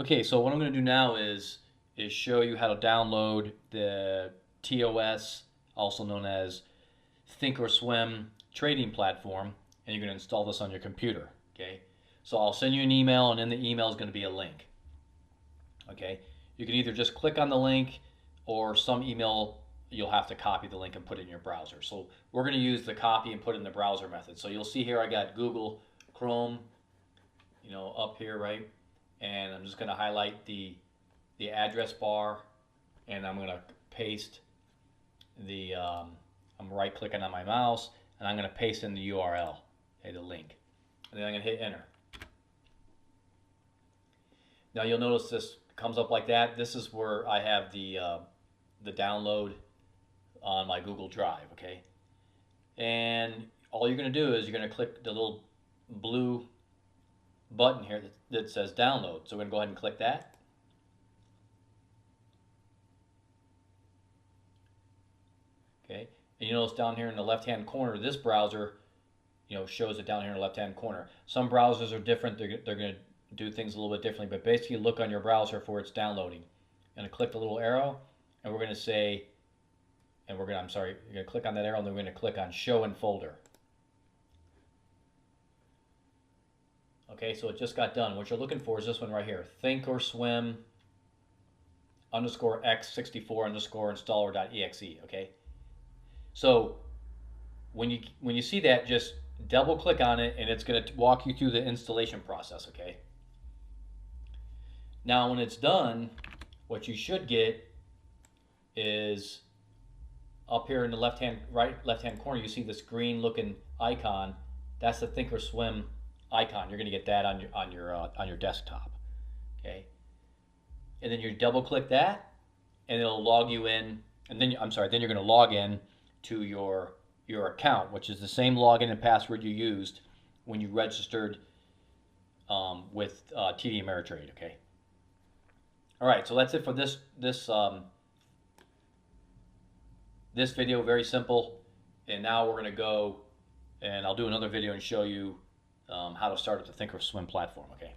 Okay, so what I'm going to do now is show you how to download the TOS, also known as Thinkorswim trading platform, and you're going to install this on your computer. Okay, so I'll send you an email, and in the email is going to be a link. Okay, you can either just click on the link, or some email you'll have to copy the link and put it in your browser. So we're going to use the copy and put in the browser method. So you'll see here I got Google Chrome, up here, right? And I'm just going to highlight the address bar, and I'm going to paste the. I'm right clicking on my mouse, and I'm going to paste in the URL, okay, the link, and then I'm going to hit enter. Now you'll notice this comes up like that. This is where I have the download on my Google Drive, okay? And all you're going to do is you're going to click the little blue button here that says download. So we're going to go ahead and click that. Okay, and you notice down here in the left-hand corner, this browser, shows it down here in the left-hand corner. Some browsers are different. They're going to do things a little bit differently, but basically look on your browser for it's downloading. I'm going to click the little arrow, and we're going to say, you're going to click on that arrow, and then we're going to click on Show in Folder. Okay, so it just got done. What you're looking for is this one right here, Thinkorswim _x64 installer.exe. Okay, so when you see that, just double click on it, and it's going to walk you through the installation process. Okay, now when it's done, what you should get is up here in the left hand corner, you see this green looking icon. That's the Thinkorswim icon. You're going to get that on your desktop. Okay, and then you double click that, and it'll log you in. And then then you're going to log in to your account, which is the same login and password you used when you registered with TD Ameritrade. Okay. All right, so that's it for this video. Very simple. And now we're going to go, and I'll do another video and show you how to start up the Thinkorswim platform. Okay.